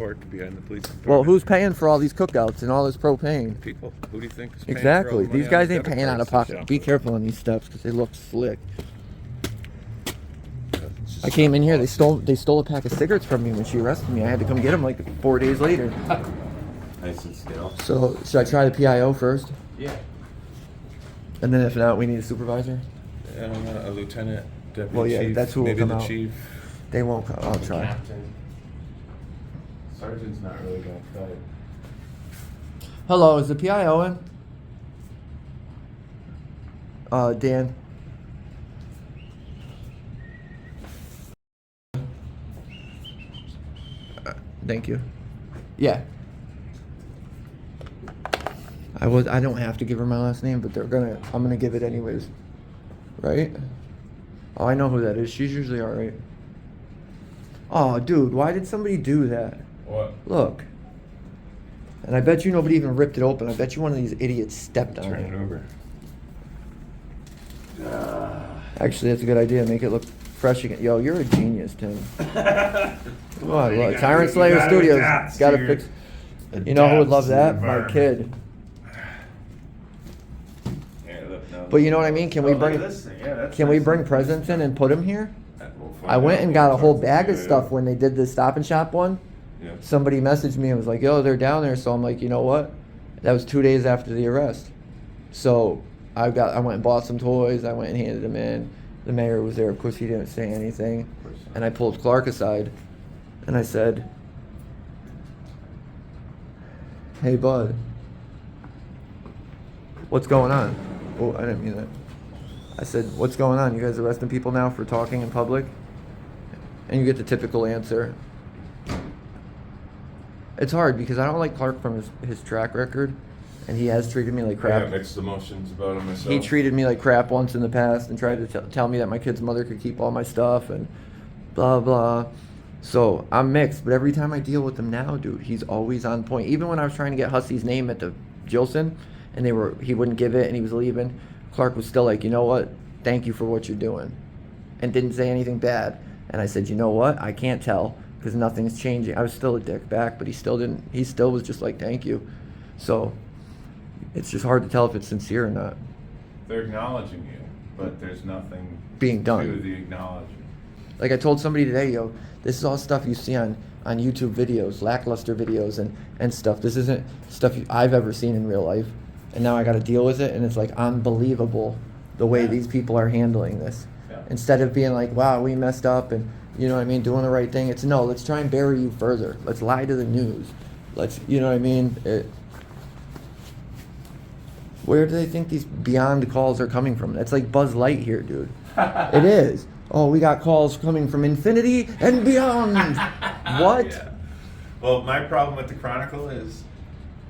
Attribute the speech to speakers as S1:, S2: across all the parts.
S1: report behind the police department.
S2: Well, who's paying for all these cookouts and all this propane?
S1: People. Who do you think is paying
S2: Exactly.
S1: for all the money
S2: These
S1: on
S2: guys
S1: the
S2: ain't
S1: debit
S2: paying out
S1: cards
S2: of
S1: to
S2: pocket.
S1: shop
S2: Be
S1: with?
S2: careful on these steps because they look slick.
S1: It's just
S2: I came in here. They
S1: awesome.
S2: stole a pack of cigarettes from me when she arrested me. I had to come get them like 4 days later.
S1: Nice and stale.
S2: So should I try the PIO first?
S1: Yeah.
S2: And then if not, we need a supervisor.
S1: A lieutenant, deputy
S2: Well, yeah,
S1: chief,
S2: that's who will
S1: maybe
S2: come
S1: the
S2: out.
S1: chief.
S2: They won't come. I'll try.
S1: Captain. Sergeant's not really gonna cut it.
S2: Hello, is the PIO in? Dan. Thank you. Yeah. I don't have to give her my last name, but I'm gonna give it anyways. Right? Oh, I know who that is. She's usually alright. Oh, dude, why did somebody do that?
S1: What?
S2: Look. And I bet you nobody even ripped it open. I bet you one of these idiots stepped on
S1: Turn it
S2: it.
S1: over.
S2: Actually, that's a good idea. Make it look fresh again. Yo, you're a genius, Tim. Come on, look. Tyrant Slayer Studios. Gotta fix. You know who would love that? My kid.
S1: Yeah, look, no.
S2: But you know what I mean? Can we
S1: Oh, look
S2: bring?
S1: at this thing. Yeah, that's
S2: Can we
S1: nice.
S2: bring presents in and put them here?
S1: We'll find
S2: I went
S1: out.
S2: and got a whole
S1: Talk to
S2: bag of
S1: you.
S2: stuff when they did the Stop and Shop one.
S1: Yeah.
S2: Somebody messaged me and was like, "Yo, they're down there." So I'm like, you know what? That was 2 days after the arrest. So I went and bought some toys. I went and handed them in. The mayor was there. Of course, he didn't say anything. And I pulled Clark aside, and I said, "Hey, bud, what's going on?" Oh, I didn't mean that. I said, "What's going on? You guys arresting people now for talking in public?" And you get the typical answer. It's hard because I don't like Clark from his track record, and he has treated me like
S1: I
S2: crap.
S1: got mixed emotions about him myself.
S2: He treated me like crap once in the past and tried to tell me that my kid's mother could keep all my stuff and blah blah. So I'm mixed, but every time I deal with him now, dude, he's always on point. Even when I was trying to get Hussey's name at the Jilson, and he wouldn't give it, and he was leaving, Clark was still like, "You know what? Thank you for what you're doing," and didn't say anything bad. And I said, "You know what? I can't tell because nothing's changing." I was still a dick back, but he still didn't. He still was just like, "Thank you." So it's just hard to tell if it's sincere or not.
S1: They're acknowledging you, but there's nothing
S2: Being done.
S1: to the acknowledgement.
S2: Like I told somebody today, yo, this is all stuff you see on YouTube videos, lackluster videos and stuff. This isn't stuff I've ever seen in real life. And now I got to deal with it, and it's like unbelievable the way these people are handling this.
S1: Yeah.
S2: Instead of being like, "Wow, we messed up," and you know what I mean, doing the right thing. It's no, let's try and bury you further. Let's lie to the news. Let's, you know what I mean? Where do they think these beyond calls are coming from? That's like Buzz Lightyear, dude. It is. Oh, we got calls coming from infinity and beyond. What?
S1: Yeah. Well, my problem with the Chronicle is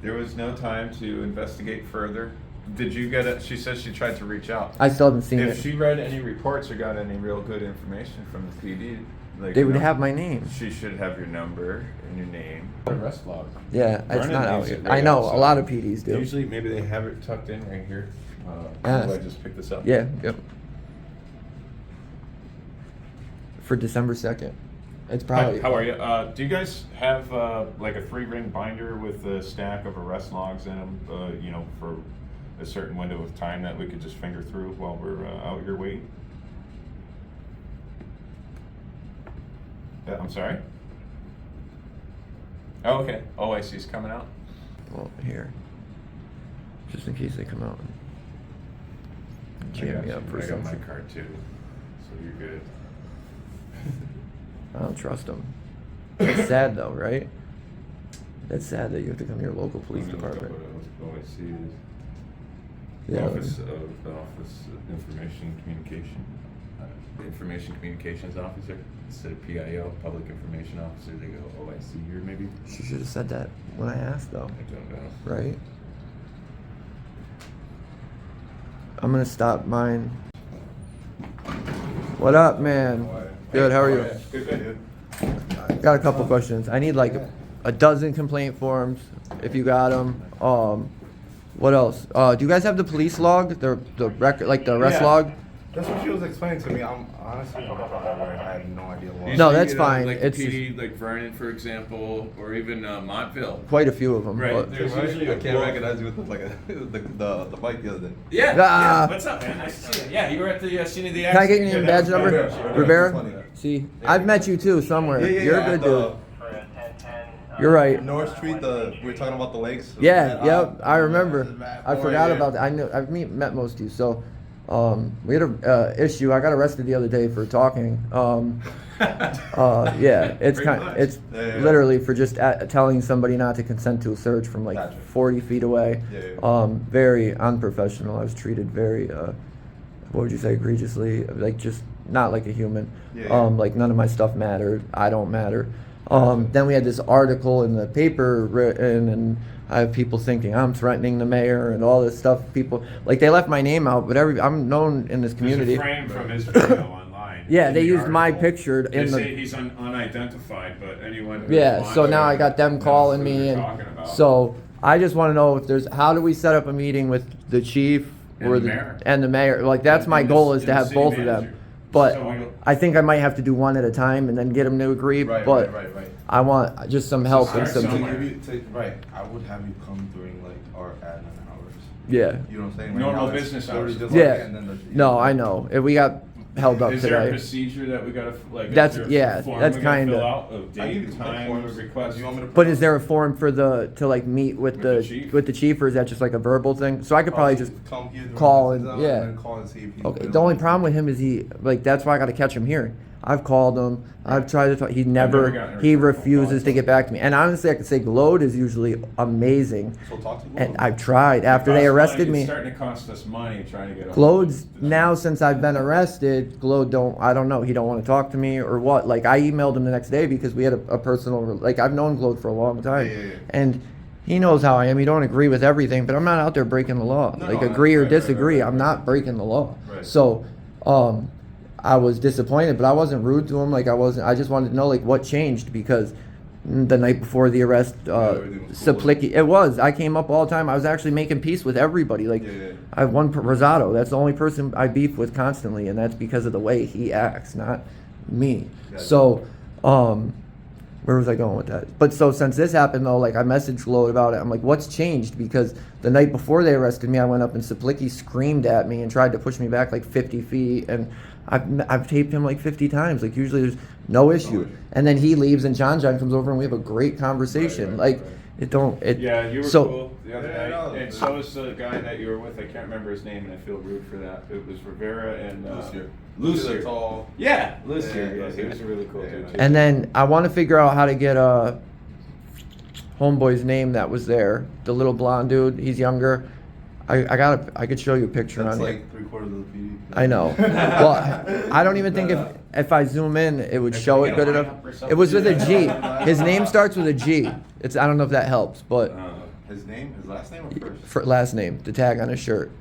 S1: there was no time to investigate further. Did you get it? She says she tried to reach out.
S2: I still haven't seen
S1: If
S2: it.
S1: she read any reports or got any real good information from the PD, like,
S2: They would
S1: you know,
S2: have my name.
S1: She should have your number and your name. Arrest log.
S2: Yeah, it's
S1: Vernon
S2: not out
S1: leaves
S2: here.
S1: it right
S2: I know, a
S1: outside.
S2: lot of PDs do.
S1: Usually, maybe they have it tucked in right here.
S2: Yes.
S1: Do I just pick this up?
S2: Yeah, yep. For December 2nd. It's probably.
S1: Hi, how are you? Do you guys have like a 3-ring binder with a stack of arrest logs in them? You know, for a certain window of time that we could just finger through while we're out here waiting? I'm sorry. Oh, okay. OIC's coming out.
S2: Well, here. Just in case they come out and jam me up for
S1: I got my
S2: something.
S1: card too, so you're good.
S2: I don't trust them. It's sad though, right? That's sad that you have to come to your local police
S1: Let me look up
S2: department.
S1: what OIC is.
S2: Yeah.
S1: Office of Information Communication. Information Communications Officer instead of PIO, Public Information Officer. They go OIC here maybe.
S2: She should have said that when I asked though,
S1: I don't know.
S2: right? I'm gonna stop mine. What up, man? Good, how are you?
S1: Good.
S2: Got a couple questions. I need like a dozen complaint forms, if you got them. What else? Do you guys have the police log, the record, like the arrest
S1: Yeah.
S2: log?
S3: That's what she was explaining to me. I'm honestly from everywhere. I have no idea why.
S2: No, that's fine.
S4: Like
S2: It's
S4: the PD, like Vernon, for example, or even Montville.
S2: quite a few of them.
S4: Right.
S2: but-
S4: There's usually
S3: I
S4: a
S3: can't
S4: quote.
S3: recognize you with the bike the other day.
S4: Yeah.
S2: Ah.
S4: What's up, man? Nice to see you. Yeah, you were at the scene of the
S2: Can I get
S4: accident.
S2: your
S4: Yeah,
S2: badge
S4: that was
S2: number?
S4: Rivera.
S2: Rivera?
S3: Funny.
S2: See, I've met you too somewhere.
S3: Yeah,
S2: You're a good dude. You're right.
S3: North Street, we were talking about the lakes.
S2: Yeah, yep, I remember. I
S3: Oh,
S2: forgot
S3: yeah.
S2: about that. I've met most of you. So, we had a issue. I got arrested the other day for talking. Yeah, it's
S4: Pretty
S2: kind.
S4: much.
S2: It's
S3: Yeah, yeah.
S2: literally for just telling somebody not to consent to a search from like
S3: Gotcha.
S2: 40 feet away.
S3: Yeah, yeah.
S2: Very unprofessional. I was treated very, what would you say, egregiously? Like just not like a human.
S3: Yeah, yeah.
S2: Like none of my stuff mattered. I don't matter. Then we had this article in the paper written, and I have people thinking I'm threatening the mayor and all this stuff. People like they left my name out, but I'm known in this community.
S1: There's a frame from his video online.
S2: Yeah,
S1: in
S2: they
S1: the
S2: used my
S1: article.
S2: picture
S1: They
S2: in the.
S1: say he's unidentified, but anyone who
S2: Yeah, so
S1: wants
S2: now
S1: to
S2: I got them
S1: knows
S2: calling
S1: who
S2: me,
S1: they're
S2: and
S1: talking about.
S2: so I just want to know if there's how do we set up a meeting with the chief
S1: And
S2: or
S1: the mayor.
S2: and the mayor? Like that's my
S1: And the-
S2: goal is
S1: and
S2: to
S1: the
S2: have
S1: city
S2: both of
S1: manager.
S2: them, but
S1: So we-
S2: I think I might have to do one at a time and then get them to agree.
S3: Right,
S2: but
S3: right.
S2: I want just some help and
S1: start
S2: some.
S1: somewhere.
S3: Right, I would have you come during like our admin hours.
S2: Yeah.
S3: You know what I'm saying?
S1: Normal
S3: now it's
S1: business
S3: literally
S1: hours.
S3: just
S2: Yeah.
S3: and then the-
S2: No, I know. We got held up
S1: Is there a
S2: today.
S1: procedure that we gotta, like,
S2: That's-
S1: is there a
S2: yeah,
S1: form
S2: that's
S1: we gotta
S2: kinda-
S1: fill out of
S3: I give
S1: date,
S3: you the
S1: time,
S3: forms.
S1: request?
S3: You want me to
S2: But is there a form for to like meet with
S1: the
S2: the
S1: chief?
S2: with the chief, or is that just like a verbal thing? So I could probably just
S3: come here during
S2: call
S3: business
S2: and-
S3: hours
S2: yeah.
S3: then call and see if he
S2: okay. The only problem with him is he like that's why I got to catch him here. I've called him. I've tried to talk. He
S1: never
S2: never.
S1: gotten a
S2: He
S1: return phone call.
S2: refuses to get back to me. And honestly, I could say Glode is usually amazing.
S3: So talk to
S2: And
S3: Google.
S2: I've tried after they
S1: Costs
S2: arrested
S1: money.
S2: me.
S1: It's starting to cost us money trying to get a
S2: Glode's now since I've been arrested. Glode I don't know. He don't want to talk to me or what. Like I emailed him the next day because we had a personal. Like I've known Glode for a long time,
S3: Yeah, yeah, yeah.
S2: and he knows how I am. He don't agree with everything, but I'm not out there breaking the law.
S3: No,
S2: like
S3: no,
S2: agree or
S3: right, right,
S2: disagree,
S3: right,
S2: I'm not breaking the law.
S3: Right.
S2: So, I was disappointed, but I wasn't rude to him. Like I wasn't. I just wanted to know like what changed because the night before the arrest,
S3: everything was cool.
S2: Saplicki. It was. I came up all the time. I was actually making peace with everybody. Like
S3: Yeah, yeah.
S2: I have one Rosado. That's the only person I beef with constantly, and that's because of the way he acts, not me.
S3: Gotcha.
S2: So, where was I going with that? But so since this happened though, like I messaged Lode about it. I'm like, what's changed? Because the night before they arrested me, I went up and Saplicki screamed at me and tried to push me back like 50 feet, and I've taped him like 50 times. Like usually there's no issue.
S3: issue.
S2: And then he leaves and John comes over and we have a great conversation.
S3: Right,
S2: like it don't. It,
S1: Yeah, you were
S2: so,
S1: cool the other
S3: Yeah,
S1: night,
S3: no,
S1: and so is the guy that you were with. I can't remember his name, and I feel rude for that. It was Rivera and
S3: Lucier.
S1: Lucier.
S3: Tall.
S1: Yeah, Lucier.
S3: Yeah,
S1: Yeah, he was a really cool
S3: yeah,
S1: dude too.
S2: And then I want to figure out how to get homeboy's name that was there, the little blonde dude. He's younger. I could show you a picture
S3: That's
S2: on here.
S3: like 3/4 of the PD.
S2: I know. Well, I don't even think if I zoom in, it would show it good enough. It was with a G. His name starts with a G. It's I don't know if that helps, but
S3: His name, his last name or first?
S2: for last name, the tag on his shirt.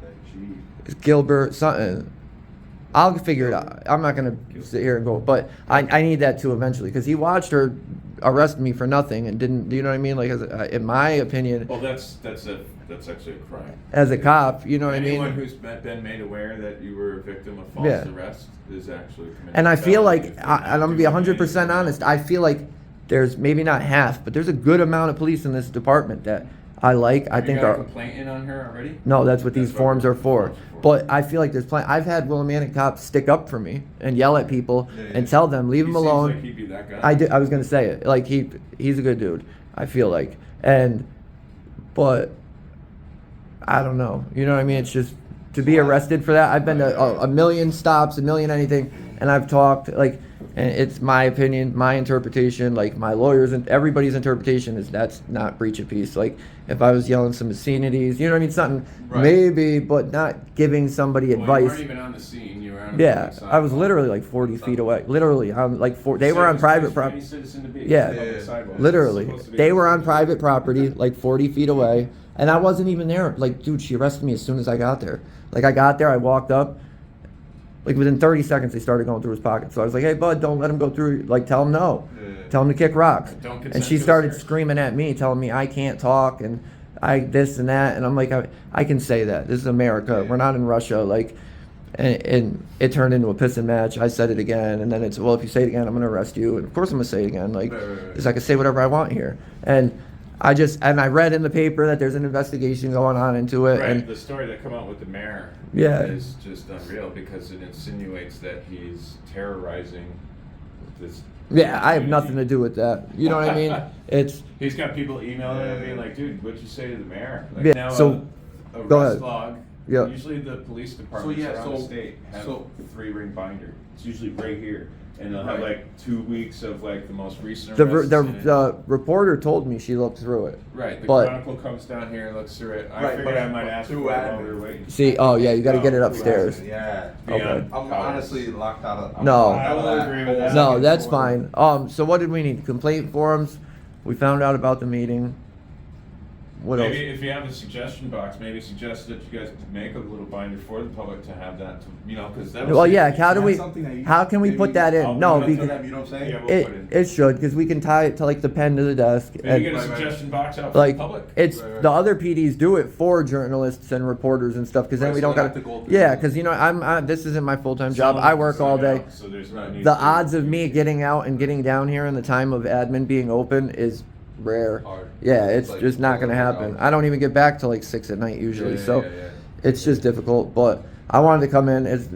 S3: That G.
S2: It's Gilbert something. I'll figure it out. I'm not gonna sit here and go, but I need that too eventually because he watched her arrest me for nothing and didn't. Do you know what I mean? Like, in my opinion,
S1: Well, that's actually a crime.
S2: as a cop, you know what I
S1: Anyone
S2: mean.
S1: who's been made aware that you were a victim of false
S2: Yeah.
S1: arrest is actually committing.
S2: And I feel
S1: felony
S2: like,
S1: if
S2: and
S1: they're
S2: I'm
S1: not
S2: gonna be
S1: doing
S2: 100%
S1: anything.
S2: honest. I feel like there's maybe not half, but there's a good amount of police in this department that I like. I
S1: Have you
S2: think
S1: got a
S2: are.
S1: complaint in on her already?
S2: No, that's what these
S1: That's
S2: forms
S1: what
S2: are for.
S1: forms are for.
S2: But I feel like there's plenty. I've had Willimantic cops stick up for me and yell at people
S3: Yeah, yeah.
S2: and tell them leave
S1: He
S2: him
S1: seems
S2: alone.
S1: like he'd be that guy.
S2: I was gonna say it. Like he's a good dude. I feel like, but I don't know. You know what I mean? It's just to be arrested for that. I've been to a million stops, a million anything, and I've talked like, and it's my opinion, my interpretation. Like my lawyers and everybody's interpretation is that's not breach of peace. Like if I was yelling some obscenities, you know what I mean? Something
S3: Right.
S2: maybe, but not giving somebody
S1: Well, you
S2: advice.
S1: weren't even on the scene. You were on.
S2: Yeah,
S1: the
S2: I was
S1: sidewalk.
S2: literally like 40 feet away. Literally, I'm like they were on
S1: Safe
S2: private
S1: place for any
S2: property.
S1: citizen to be.
S2: Yeah.
S1: Public
S3: Yeah.
S1: sidewalk.
S2: Literally,
S1: It's supposed to be
S2: they were on
S1: safe.
S2: private property, like 40 feet away, and I wasn't even there. Like, dude, she arrested me as soon as I got there. Like, I got there, I walked up. Like within 30 seconds, they started going through his pocket. So I was like, "Hey, bud, don't let him go through. Like, tell him no.
S3: Yeah.
S2: Tell him to kick rocks."
S1: Don't consent
S2: And she
S1: to a
S2: started
S1: search.
S2: screaming at me, telling me I can't talk and I this and that. And I'm like, I can say that. This is America.
S3: Yeah.
S2: We're not in Russia. Like, And it turned into a pissing match. I said it again, and then it's, well, if you say it again, I'm gonna arrest you. And of course I'm gonna say it again. Like, it's I can say whatever I want here. And I read in the paper that there's an investigation going on into it.
S1: Right,
S2: And
S1: the story that come out with the mayor
S2: Yeah.
S1: is just unreal because it insinuates that he's terrorizing this.
S2: yeah, I have nothing to do with that. You know what I mean? It's
S1: He's got people emailing him being like, dude, what'd you say to the mayor? Like
S2: Yeah,
S1: now
S2: so-
S1: a
S2: go
S1: arrest
S2: ahead.
S1: log.
S2: Yeah.
S1: Usually the police departments around the state have a 3-ring binder. It's usually right here. And they'll have like 2 weeks of like the most recent
S2: the
S1: arrests. in it.
S2: the reporter told me she looked through it.
S1: Right, the
S2: but-
S1: Chronicle comes down here, looks through it. I
S3: Right,
S1: figured
S3: but
S1: I might ask for
S3: through
S1: it
S3: admin.
S1: while we were waiting.
S2: See, oh yeah, you got to get it upstairs.
S3: Yeah.
S2: Okay.
S3: I'm honestly locked out of.
S2: No.
S1: I will agree with that.
S2: No, that's fine. So what did we need? Complaint forms. We found out about the meeting. What
S1: Maybe
S2: else?
S1: if you have a suggestion box, maybe suggest that you guys make a little binder for the public to have that, because that was.
S2: Well, yeah. How do
S3: That's
S2: we?
S3: something that you-
S2: How can we put that
S1: I'll
S2: in? No,
S1: put it
S2: because
S3: You know what I'm saying?
S1: Yeah, we'll put
S2: it should, because we can tie it to like the pen to the desk.
S1: Maybe get a
S3: Right, right.
S1: suggestion box out for the
S2: Like
S1: public.
S2: it's
S3: Right, right.
S2: the other PDs do it for journalists and reporters and stuff, because then
S3: Right,
S2: we
S3: so
S2: don't
S3: they
S2: got
S3: have to go
S2: to.
S3: through
S2: Yeah,
S3: the-
S2: because this isn't my full time job.
S1: Someone
S2: I
S1: has to
S2: work all
S1: sign
S2: day.
S1: out, so there's no need
S2: The
S1: to-
S2: odds of me getting out and getting down here in the time of admin being open is rare.
S3: Hard.
S2: Yeah, it's
S3: Like,
S2: just not gonna
S3: doesn't work
S2: happen.
S3: out.
S2: I don't even get back till like 6 at night usually,
S3: Yeah,
S2: so
S3: yeah, yeah.
S2: it's just difficult. But I wanted to come in. It's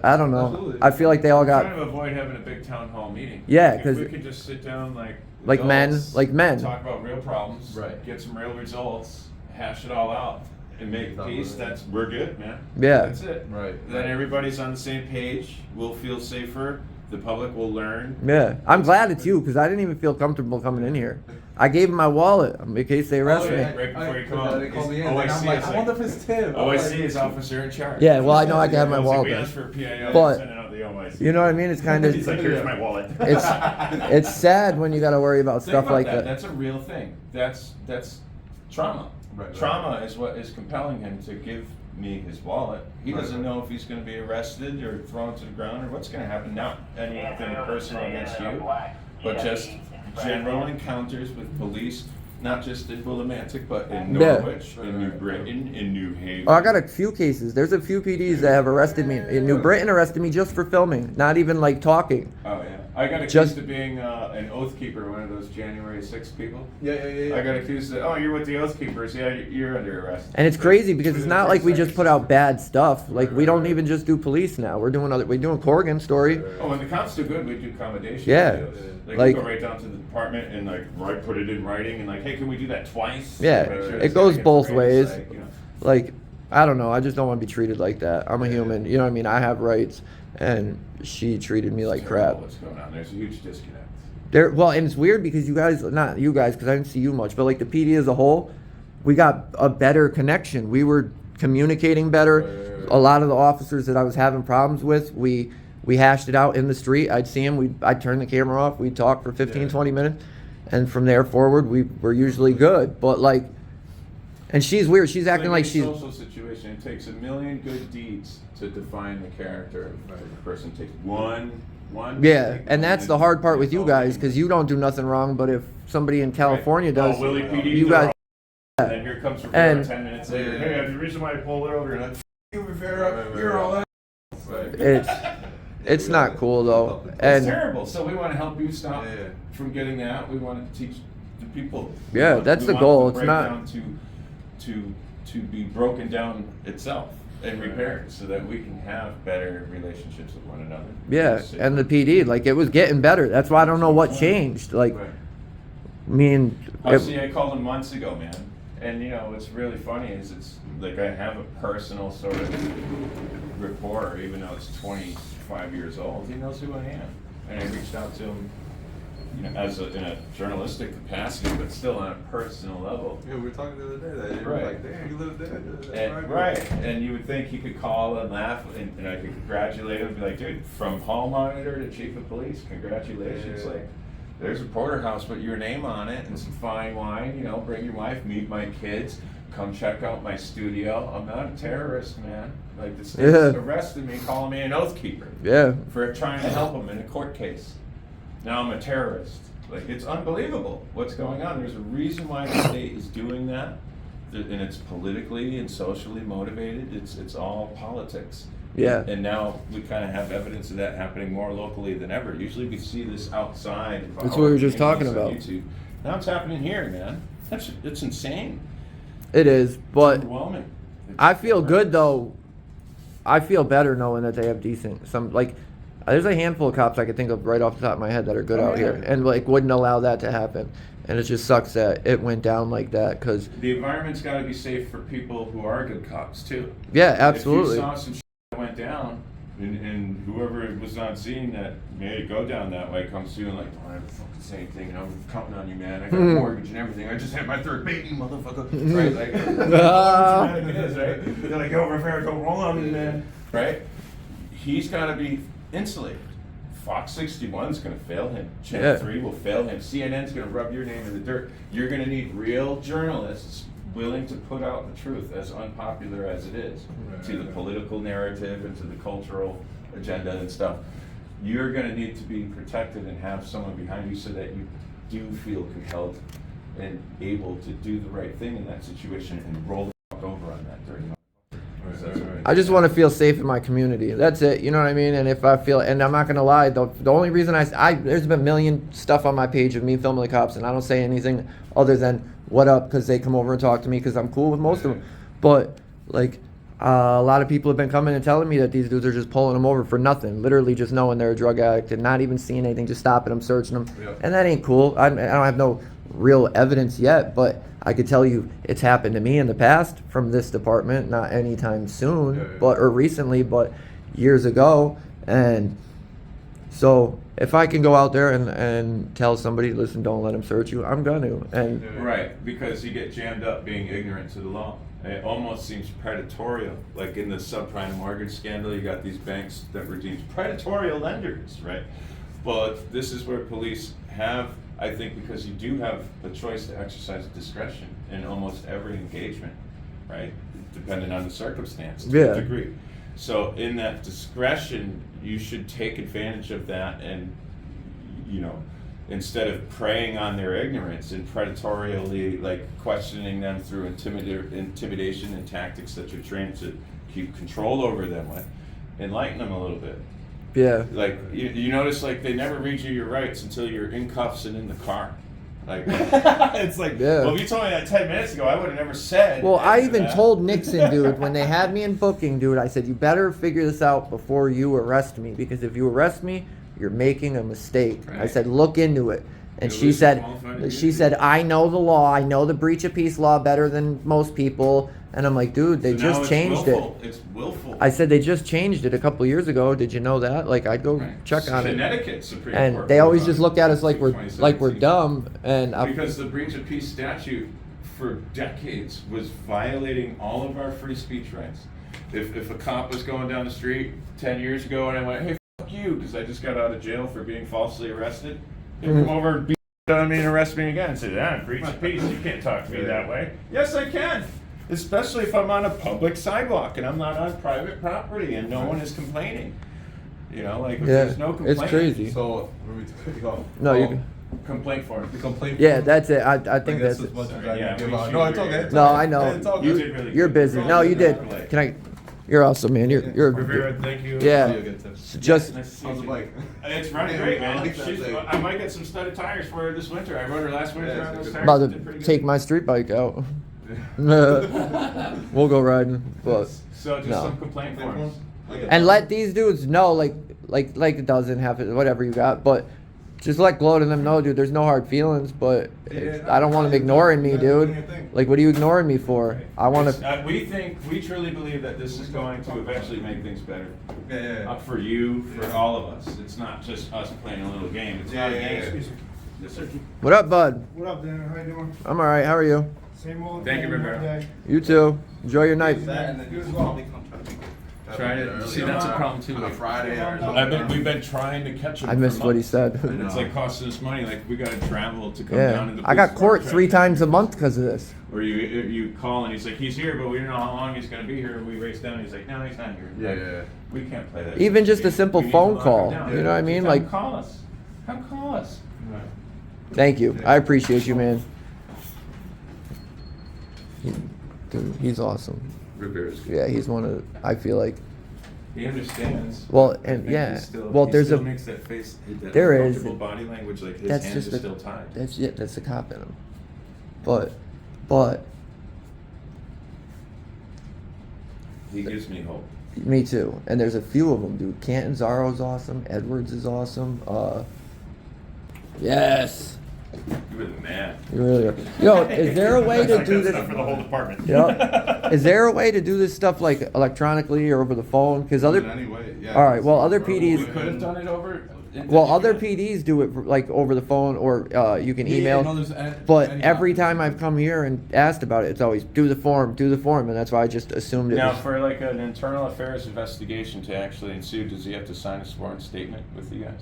S2: I don't know.
S3: Absolutely.
S2: I feel like they all
S1: I'm
S2: got
S1: trying to avoid having a big town hall meeting.
S2: Yeah,
S1: If
S2: 'cause
S1: we could just sit down like
S2: men, like men.
S1: talk about real problems,
S3: Right.
S1: get some real results, hash it all out, and make peace. We're good, man.
S2: Yeah.
S1: That's it.
S3: Right.
S1: Then everybody's on the same page. We'll feel safer. The public will learn.
S2: Yeah, I'm glad it's you because I didn't even feel comfortable coming in here. I gave him my wallet in case they arrest me.
S1: Right before you come out.
S3: They call me in.
S1: Oh, I
S3: and I'm
S1: see,
S3: like,
S1: it's
S3: I
S1: like-
S3: wonder if it's Tim.
S1: OIC is officer in charge.
S2: Yeah, well, I know I can have my
S1: It's like,
S2: wallet
S1: we
S2: back.
S1: asked for a PIO,
S2: But-
S1: sending out the OIC.
S2: You know what I mean? It's kind of
S1: He's like, here's my wallet.
S2: it's sad when you got to worry about
S1: Think
S2: stuff
S1: about
S2: like
S1: that.
S2: that.
S1: That's a real thing. That's trauma.
S3: Right.
S1: Trauma is what is compelling him to give me his wallet. He
S3: Right,
S1: doesn't
S3: right.
S1: know if he's going to be arrested or thrown to the ground or what's going to happen. Not anything personal against you, but just general encounters with police, not just in Willimantic, but in
S2: Yeah.
S1: Norwich, in New Britain, in New Haven.
S2: Oh, I got a few cases. There's a few PDs that have arrested me. In New Britain, arrested me just for filming, not even like talking.
S1: Oh yeah, I got accused
S2: Just-
S1: of being an oath keeper, one of those January 6th people.
S3: Yeah.
S1: I got accused of, oh, you're with the oath keepers. Yeah, you're under arrest.
S2: And it's crazy because it's not like we just put out bad stuff. Like
S3: Right,
S2: we don't
S3: right.
S2: even just do police now. We're doing Corrigan story.
S1: Oh, when the cops do good, we do accommodation.
S2: Yeah.
S1: videos. They
S2: Like-
S1: can go right down to the department and like put it in writing and like, hey, can we do that twice?
S2: Yeah,
S1: Make sure
S2: it
S1: this
S2: goes
S1: guy gets
S2: both
S1: raised,
S2: ways.
S1: like, you know.
S2: Like I don't know. I just don't want to be treated like that. I'm a human. You know what I mean? I have rights, and she treated me like
S1: It's
S2: crap.
S1: terrible What's going on? There's a huge disconnect.
S2: Well, and it's weird because you guys, not you guys, because I didn't see you much, but like the PD as a whole, we got a better connection. We were communicating better.
S3: Right.
S2: A lot of the officers that I was having problems with, we hashed it out in the street. I'd see them. I'd turn the camera off. We'd talk for 15,
S3: Yeah.
S2: 20 minutes, and from there forward, we were usually good. But like, and she's weird. She's acting like
S1: any
S2: she's.
S1: social situation. It takes a million good deeds to define the character of a person. It takes one.
S2: Yeah,
S1: mistake,
S2: and that's the hard part with you guys because you don't do nothing wrong. But if somebody in California does,
S1: Oh, Willie PD.
S2: you guys.
S1: And then here comes Rivera
S2: And-
S1: 10 minutes later. Hey, the reason why I pulled it over, and I, you Rivera,
S3: Right,
S1: you're all that.
S2: It's not cool though.
S1: It's
S2: And
S1: terrible. So we want to help you stop
S3: Yeah.
S1: from getting that. We want to teach the people.
S2: Yeah, that's the goal. It's not-
S1: breakdown to be broken down itself and repaired, so that we can have better relationships with one another.
S2: yeah, and the PD, like it was getting better. That's why I don't know what changed. Like,
S1: Right.
S2: I mean,
S1: Oh, see, I called him months ago, man. And you know, what's really funny is it's like I have a personal sort of rapport, even though it's 25 years old. He knows who I am, and I reached out to him, you know, in a journalistic capacity, but still on a personal level.
S3: Yeah, we were talking the other day that you were
S1: Right.
S3: like, damn, you live there. That's
S1: And, right, and you would think he could call and laugh, and I could congratulate him and be like, dude, from hall monitor to chief of police, congratulations.
S3: Yeah.
S1: Like, there's a porterhouse, put your name on it and some fine wine, you know, bring your wife, meet my kids, come check out my studio. I'm not a terrorist, man. Like, the state's
S2: Yeah.
S1: arrested me, calling me an oath keeper
S2: yeah,
S1: for trying to help them in a court case. Now I'm a terrorist. Like, it's unbelievable what's going on. There's a reason why the state is doing that, and it's politically and socially motivated. It's all politics.
S2: Yeah.
S1: And now we kind of have evidence of that happening more locally than ever. Usually we see this outside. of
S2: That's
S1: our
S2: what we were just
S1: communities
S2: talking
S1: on
S2: about.
S1: YouTube. Now it's happening here, man. It's insane.
S2: It is, but
S1: Overwhelming.
S2: I feel good though. I feel better knowing that they have decent there's a handful of cops I could think of right off the top of my head that are good out here and like wouldn't allow that to happen. And it just sucks that it went down like that because
S1: The environment's got to be safe for people who are good cops too.
S2: yeah, absolutely.
S1: If you saw some shit that went down, and whoever was on scene that made it go down that way comes to you and like, don't ever fucking say anything, and I'm counting on you, man. I got a mortgage and everything. I just had my third baby, motherfucker. Right? Like, it is, right? They're like, yo, Rivera, don't roll on me, man. Right? He's got to be insulated. Fox 61 is going to fail him. Channel 3 will fail him. CNN's going to rub your name in the dirt. You're going to need real journalists willing to put out the truth, as unpopular as it is, to the political narrative and to the cultural agenda and stuff. You're going to need to be protected and have someone behind you so that you do feel compelled and able to do the right thing in that situation and roll the fuck over on that dirty.
S2: I just want to feel safe in my community. That's it. You know what I mean? And if I feel, and I'm not going to lie, the only reason there's been a million stuff on my page of me filming the cops, and I don't say anything other than what up, because they come over and talk to me because I'm cool with most of them. But like a lot of people have been coming and telling me that these dudes are just pulling them over for nothing, literally just knowing they're a drug addict and not even seeing anything, just stopping them, searching them.
S3: Yeah.
S2: And that ain't cool. I don't have no real evidence yet, but I could tell you it's happened to me in the past from this department, not anytime soon, or recently, but years ago. And so if I can go out there and tell somebody, listen, don't let them search you, I'm gonna. And
S1: Right, because you get jammed up being ignorant to the law. It almost seems predatorial. Like in the subprime mortgage scandal, you got these banks that were deemed predatory lenders, right? But this is where police have, I think, because you do have a choice to exercise discretion in almost every engagement, right? Depending on the circumstance to a degree. So in that discretion, you should take advantage of that and, you know, instead of preying on their ignorance and predatorially like questioning them through intimidation and tactics that you're trained to keep control over them with, enlighten them a little bit.
S2: yeah.
S1: Like you notice, like they never read you your rights until you're in cuffs and in the car. Like it's like, well, if you told me that 10 minutes ago, I would have never said.
S2: Well, I even
S1: that.
S2: told Nixon, dude, when they had me in booking, dude, I said, you better figure this out before you arrest me, because if you arrest me, you're making a mistake. I said, look into it. And she said, I know the law. I know the breach of peace law better than most people. And I'm like, dude, they just changed it.
S1: It's willful.
S2: I said, they just changed it a couple years ago. Did you know that? Like, I'd go check on it.
S1: Connecticut Supreme
S2: And
S1: Court
S2: they always just look at us like we're
S1: 2017.
S2: dumb. And
S1: Because the breach of peace statute for decades was violating all of our free speech rights. If a cop was going down the street 10 years ago and I went, hey, fuck you, because I just got out of jail for being falsely arrested, he'd come over and beat on me and arrest me again and say, breach of peace, you can't talk to me that way. Yes, I can. Especially if I'm on a public sidewalk and I'm not on private property and no one is complaining. You know, like if there's no complaint.
S2: it's crazy.
S3: So, go.
S2: No, you can.
S1: Complaint form.
S3: The complaint.
S2: Yeah, that's it. I think that's
S3: as
S2: it.
S3: much as I
S1: Yeah,
S3: can give
S1: we
S3: out.
S1: should
S3: No, it's
S1: agree.
S3: okay. It's
S2: No,
S3: okay.
S2: I know.
S3: It's all
S1: You
S3: good.
S1: did really
S2: You're
S1: good.
S2: busy. No, you did. Can I? You're awesome, man. You're.
S1: Rivera, thank you.
S2: Yeah.
S3: You get tips.
S2: Just.
S1: Nice to see
S3: How's the
S1: you.
S3: bike?
S1: It's running
S3: Yeah,
S1: great,
S3: I
S1: man.
S3: like that thing.
S1: I might get some studded tires for her this winter. I rode her last winter
S3: Yeah,
S1: on
S3: it's
S1: those
S3: a
S1: tires.
S2: About
S1: Did
S2: to
S1: pretty good.
S2: take my street bike out. We'll go riding, but
S1: So just
S2: no.
S1: some complaint forms.
S2: And let these dudes know, like it doesn't have it, whatever you got, but just let Glow to them know, dude. There's no hard feelings, but I don't want them ignoring me, dude. Like, what are you ignoring me for? I want to.
S1: We truly believe that this is going to eventually make things better.
S3: Yeah.
S1: For you, for all of us. It's not just us playing a little game. It's not a game. Yes, sir.
S2: What up, bud?
S5: What up, Dan? How you doing?
S2: I'm all right. How are you?
S5: Same old.
S1: Thank you,
S5: thing,
S1: Rivera.
S5: every day.
S2: You too. Enjoy your night.
S5: You as well.
S1: Try to see. That's a problem too.
S3: On a Friday or
S1: We've been trying to catch him.
S2: I missed
S1: for
S2: what he
S1: months.
S2: said.
S1: It's like costing us money. Like we got to travel to come down.
S2: Yeah,
S1: And
S2: I got court 3 times a month because of this.
S1: Or you call and he's like, he's here, but we don't know how long he's gonna be here. We race down. He's like, no, he's not here.
S3: Yeah.
S1: We can't play that.
S2: Even just a simple
S1: We need
S2: phone
S1: to lock
S2: call,
S1: him down.
S2: you know what I mean?
S1: Come
S2: Like-
S1: call us. Come call us.
S2: Thank you. I appreciate you, man. Dude, he's awesome.
S1: Rivera's good.
S2: Yeah, he's one of. I feel like
S1: He understands.
S2: Well,
S1: I
S2: and
S1: think
S2: yeah.
S1: he's still,
S2: Well,
S1: he
S2: there's
S1: still
S2: a-
S1: makes that face, that
S2: there is.
S1: uncomfortable body language, like his
S2: That's
S1: hands
S2: just
S1: are
S2: the,
S1: still tied.
S2: That's it. That's the cop in him. But
S1: He gives me hope.
S2: me too. And there's a few of them, dude. Cantanzaro's awesome. Edwards is awesome. Yes.
S1: You were the man.
S2: You really are. Yo, is there a way to
S1: Like
S2: do
S1: that
S2: this?
S1: stuff for the whole department.
S2: Yeah. Is there a way to do this stuff like electronically or over the phone? Because other.
S3: Anyway, yeah.
S2: All right, well, other
S1: We
S2: PDs.
S1: could have done it over.
S2: Well, other PDs do it like over the phone or you can email. But every time I've come here and asked about it, it's always do the form, and that's why I just assumed it
S1: Now,
S2: was.
S1: for like an internal affairs investigation to actually ensue, does he have to sign a sworn statement with you guys?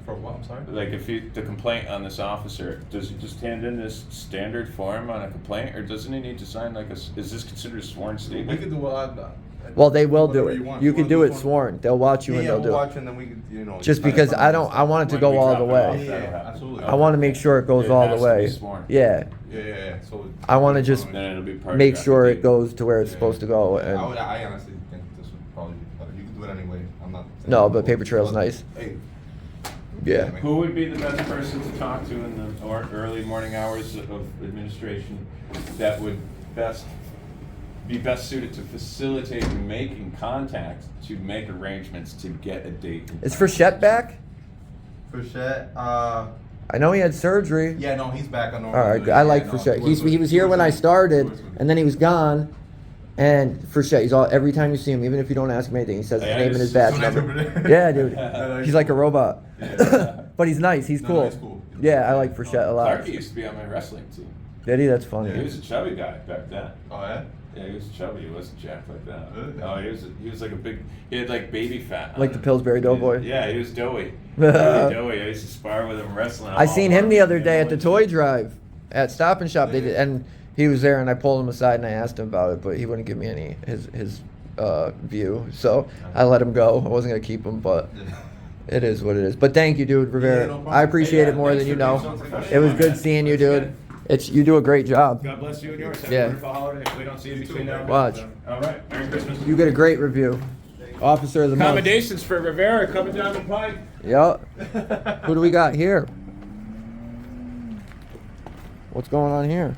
S3: For what? I'm sorry.
S1: Like if the complaint on this officer, does he just hand in this standard form on a complaint, or doesn't he need to sign like is this considered a sworn
S3: We
S1: statement?
S3: could do
S2: Well, they will do
S3: whatever
S2: it.
S3: you want.
S2: You
S3: You
S2: can
S3: wanna
S2: do
S3: do
S2: it
S3: sworn?
S2: sworn. They'll watch you and
S3: Yeah,
S2: they'll
S3: we'll
S2: do
S3: watch
S2: it.
S3: and then we could, you know.
S2: Just
S3: sign
S2: because
S3: it
S2: I don't, I want it to
S1: When
S2: go
S1: we
S2: all
S1: drop
S2: the
S1: it
S2: way.
S1: off,
S3: Yeah,
S1: that'll
S3: yeah,
S1: happen.
S3: absolutely.
S2: I want to make sure it goes
S1: It
S2: all
S1: has
S2: the
S1: to be
S2: way.
S1: sworn.
S2: Yeah,
S3: Yeah. So
S2: I wanna just
S1: Then it'll be part of
S2: make
S1: your
S2: sure it
S1: affidavit.
S2: goes to where it's supposed to go.
S3: I
S2: And
S3: honestly think this would probably be better. You can do it anyway. I'm not. saying-
S2: No, but paper trail's nice.
S3: Hey.
S2: yeah,
S3: man.
S1: Who would be the best person to talk to in the early morning hours of administration that would be best suited to facilitate making contact to make arrangements to get a date?
S2: is Frechette back?
S3: For Shet,
S2: I know he had surgery.
S3: yeah, no, he's back on.
S2: All right, good. I like Frechette. He was here when I started, and then he was gone. And Frechette, he's all every time you see him, even if you don't ask him anything, he says his
S1: Yeah,
S2: name and his
S1: he's
S2: badge
S3: so
S2: number.
S3: nice.
S2: Yeah, dude.
S3: Yeah,
S2: He's like a robot.
S3: Yeah.
S2: But he's nice. He's
S3: No,
S2: cool.
S3: he's cool.
S2: Yeah, I like Frechette a lot.
S1: Clarky used to be on my wrestling team.
S2: Did he? That's
S1: He
S2: funny.
S1: was a chubby guy back then.
S3: Oh yeah.
S1: Yeah, he was chubby. He wasn't jacked like that.
S3: Really?
S1: Oh, he was like a big. He had like baby fat. on
S2: Like the
S1: him.
S2: Pillsbury Doughboy.
S1: Yeah, he was doughy. Really doughy. I used to spar with him wrestling.
S2: I seen him the other day at the
S1: toy.
S2: toy drive at Stop and Shop. They did, and he was there, and I pulled him aside and I asked him about it, but he wouldn't give me any his view. So I let him go. I wasn't gonna keep him, but it is what it is. But thank you, dude, Rivera.
S3: Yeah, no problem.
S2: I appreciate
S1: Hey,
S2: it more
S1: thanks
S2: than you
S1: for being
S2: know.
S1: so professional.
S2: It was good seeing you, dude. You do a great job.
S1: God bless you and yours. Have
S2: Yeah.
S1: a wonderful holiday. If we don't see you between now and
S2: Watch.
S1: then. All right. Merry Christmas.
S2: You get a great review. Officer of the month.
S1: Accommodations for Rivera coming down the pipe.
S2: Yep. Who do we got here? What's going on here?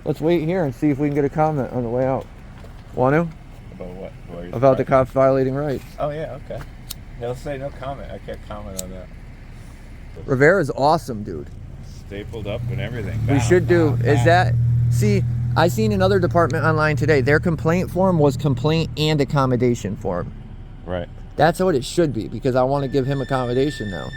S2: Let's wait here and see if we can get a comment on the way out. Want to?
S6: About what?
S2: About the cops violating rights.
S6: Oh yeah, okay. They'll say no comment. I can't comment on that.
S2: Rivera's awesome, dude.
S6: Stapled up and everything.
S2: We should do. Is that? See, I seen another department online today. Their complaint form was complaint and accommodation form.
S6: Right.
S2: That's what it should be because I want to give him accommodation now.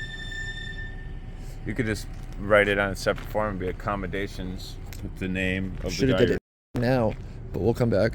S6: You could just write it on a separate form and be accommodations with the name of
S2: Should
S6: the
S2: have
S6: guy.
S2: did it now, but we'll come back.